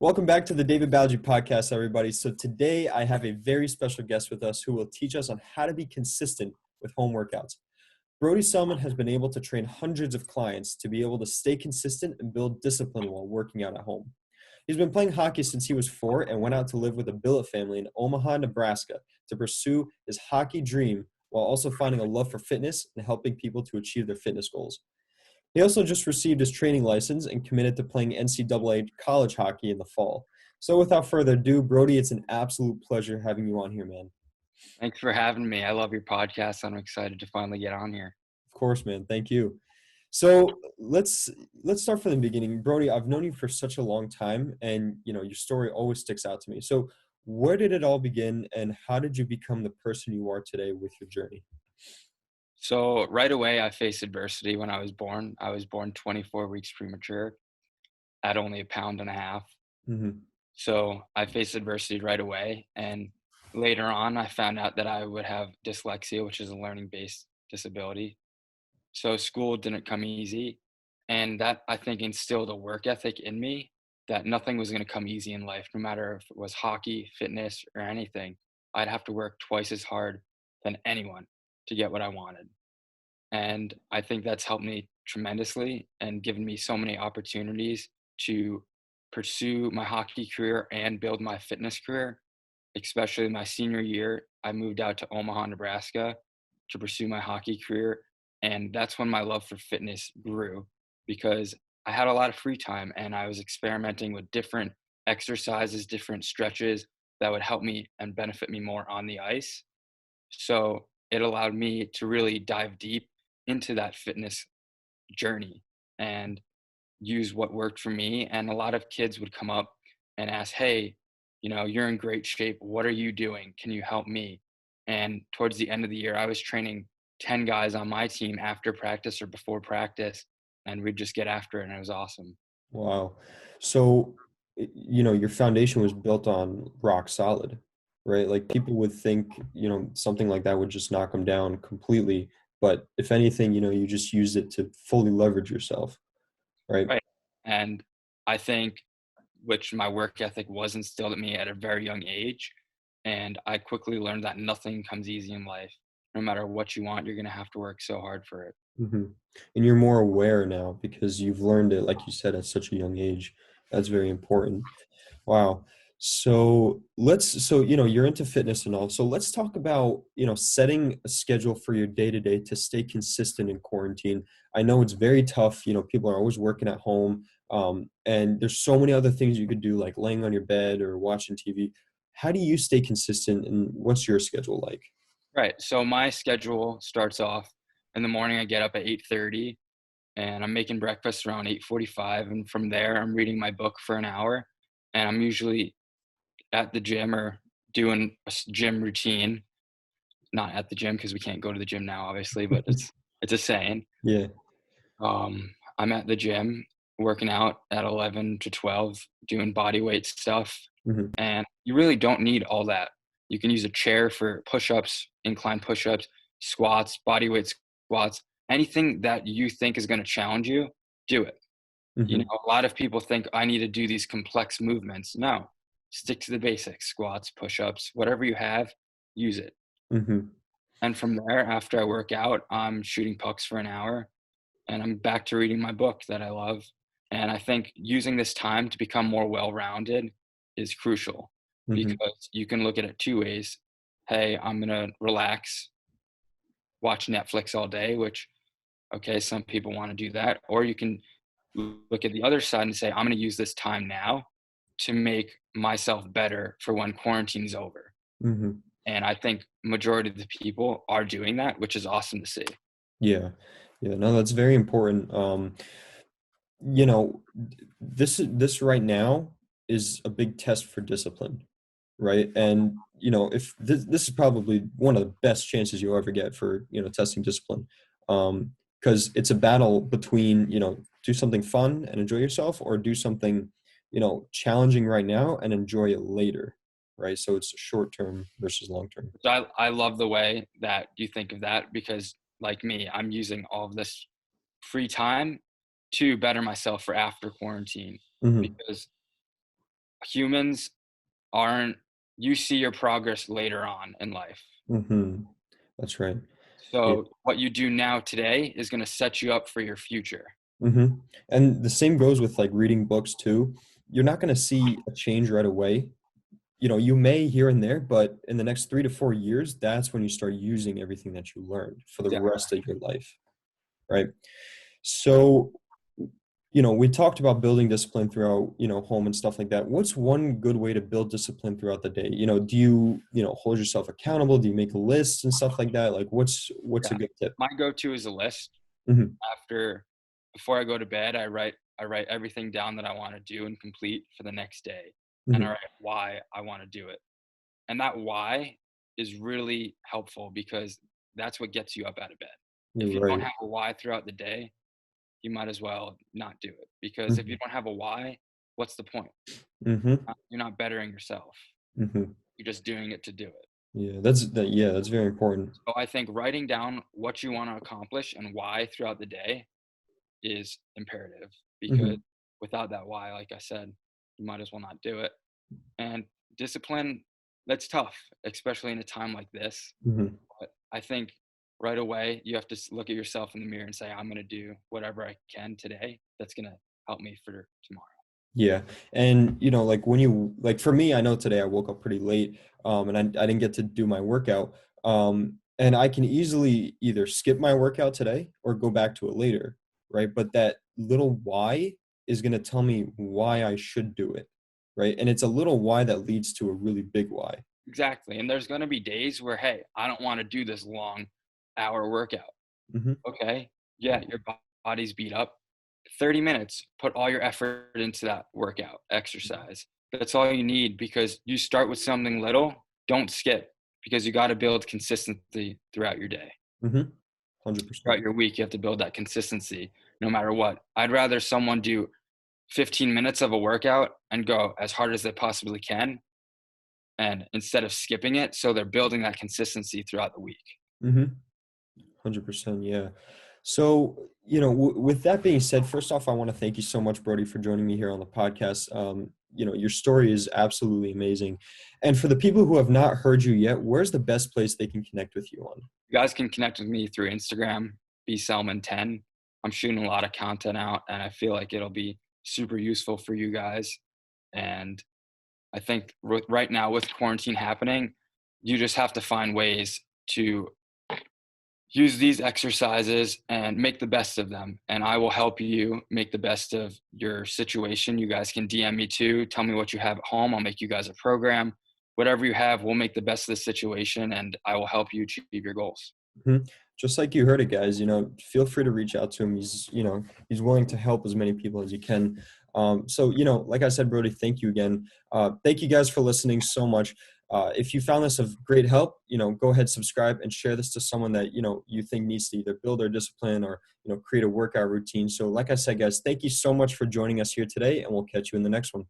Welcome back to the David Balji podcast, everybody. So today I have a very special guest with us who will teach us on how to be consistent with home workouts. Brody Selman has been able to train hundreds of clients to be able to stay consistent and build discipline while working out at home. He's been playing hockey since he was 4 and went out to live with a billet family in Omaha, Nebraska to pursue his hockey dream while also finding a love for fitness and helping people to achieve their fitness goals. He also just received his training license and committed to playing NCAA college hockey in the fall. So without further ado, Brody, it's an absolute pleasure having you on here, man. Thanks for having me. I love your podcast. I'm excited to finally get on here. Of course, man. Thank you. So let's start from the beginning. Brody, I've known you for such a long time, and your story always sticks out to me. So where did it all begin, and how did you become the person you are today with your journey? So right away, I faced adversity when I was born. I was born 24 weeks premature at only a pound and a half. Mm-hmm. So I faced adversity right away. And later on, I found out that I would have dyslexia, which is a learning-based disability. So school didn't come easy. And that, I think, instilled a work ethic in me that nothing was going to come easy in life, no matter if it was hockey, fitness, or anything. I'd have to work twice as hard than anyone to get what I wanted. And I think that's helped me tremendously and given me so many opportunities to pursue my hockey career and build my fitness career. Especially my senior year, I moved out to Omaha, Nebraska to pursue my hockey career. And that's when my love for fitness grew because I had a lot of free time and I was experimenting with different exercises, different stretches that would help me and benefit me more on the ice. So it allowed me to really dive deep into that fitness journey and use what worked for me. And a lot of kids would come up and ask, hey, you're in great shape. What are you doing? Can you help me? And towards the end of the year, I was training 10 guys on my team after practice or before practice, and we'd just get after it. And it was awesome. Wow. So, your foundation was built on rock solid, right? Like people would think, something like that would just knock them down completely. But if anything, you just use it to fully leverage yourself, right? Right. And I think which my work ethic was instilled in me at a very young age. And I quickly learned that nothing comes easy in life. No matter what you want, you're going to have to work so hard for it. Mm-hmm. And you're more aware now because you've learned it, like you said, at such a young age. That's very important. Wow. So you're into fitness and all. So let's talk about, setting a schedule for your day to day to stay consistent in quarantine. I know it's very tough. People are always working at home. And there's so many other things you could do, like laying on your bed or watching TV. How do you stay consistent and what's your schedule like? Right. So my schedule starts off in the morning. I get up at 8:30 and I'm making breakfast around 8:45. And from there, I'm reading my book for an hour. And I'm usually at the gym or doing a gym routine. Not at the gym because we can't go to the gym now, obviously, but it's a saying. Yeah. I'm at the gym working out at 11 to 12, doing body weight stuff. Mm-hmm. And you really don't need all that. You can use a chair for push-ups, incline push-ups, squats, body weight squats, anything that you think is going to challenge you, do it. Mm-hmm. A lot of people think I need to do these complex movements. No, stick to the basics, squats, push-ups, whatever you have, use it. Mm-hmm. And from there, after I work out, I'm shooting pucks for an hour and I'm back to reading my book that I love. And I think using this time to become more well-rounded is crucial Mm-hmm. because you can look at it two ways. Hey, I'm going to relax, watch Netflix all day, which, okay, some people want to do that. Or you can look at the other side and say, I'm going to use this time now to make myself better for when quarantine's over. Mm-hmm. And I think majority of the people are doing that, which is awesome to see. Yeah. Yeah. No, that's very important. You know, this right now is a big test for discipline, right? And if this is probably one of the best chances you'll ever get for testing discipline, because it's a battle between do something fun and enjoy yourself, or do something challenging right now and enjoy it later, right? So it's short term versus long term. So I love the way that you think of that because, like me, I'm using all of this free time to better myself for after quarantine Mm-hmm. because humans aren't you see your progress later on in life. Mm-hmm. That's right. Yeah. So what you do now today is gonna set you up for your future. Mm-hmm. And the same goes with like reading books too. You're not going to see a change right away. You may here and there, but in the next 3 to 4 years, that's when you start using everything that you learned for the Exactly. rest of your life, right? So, we talked about building discipline throughout, home and stuff like that. What's one good way to build discipline throughout the day? Do you, hold yourself accountable? Do you make lists and stuff like that? Like what's a Yeah. good tip? My go-to is a list. Hmm. After Before I go to bed, I write everything down that I wanna do and complete for the next day, and I Hmm. write why I wanna do it. And that why is really helpful because that's what gets you up out of bed. If you don't Right. have a why throughout the day, you might as well not do it because if you Hmm. don't have a why, what's the point? Hmm. You're not bettering yourself. Hmm. You're just doing it to do it. Yeah, that's very important. So I think writing down what you want to accomplish and why throughout the day is imperative because Hmm. without that why, like I said, you might as well not do it. And discipline, that's tough, especially in a time like this. Hmm. But I think right away you have to look at yourself in the mirror and say, I'm going to do whatever I can today that's going to help me for tomorrow. Yeah. And like when you like for me, I know today I woke up pretty late, and I didn't get to do my workout. And I can easily either skip my workout today or go back to it later, right? But that little why is going to tell me why I should do it, right? And it's a little why that leads to a really big why. Exactly. And there's going to be days where, hey, I don't want to do this long hour workout. Hmm. Okay. Yeah, your body's beat up. 30 minutes, put all your effort into that workout, exercise. That's all you need because you start with something little, don't skip because you got to build consistency throughout your day. Hmm. 100%. Throughout your week, you have to build that consistency no matter what. I'd rather someone do 15 minutes of a workout and go as hard as they possibly can and instead of skipping it so they're building that consistency throughout the week. Hmm. 100%. Yeah. So, with that being said, first off, I want to thank you so much, Brody, for joining me here on the podcast. Your story is absolutely amazing. And for the people who have not heard you yet, where's the best place they can connect with you on? You guys can connect with me through Instagram, bselman10. I'm shooting a lot of content out and I feel like it'll be super useful for you guys. And I think right now with quarantine happening, you just have to find ways to use these exercises and make the best of them. And I will help you make the best of your situation. You guys can DM me too. Tell me what you have at home. I'll make you guys a program. Whatever you have, we'll make the best of the situation and I will help you achieve your goals. Mhm. Just like you heard it, guys, feel free to reach out to him. He's willing to help as many people as he can. So, like I said, Brody, thank you again. Thank you guys for listening so much. If you found this of great help, go ahead, subscribe and share this to someone that, you think needs to either build their discipline or, create a workout routine. So like I said, guys, thank you so much for joining us here today and we'll catch you in the next one.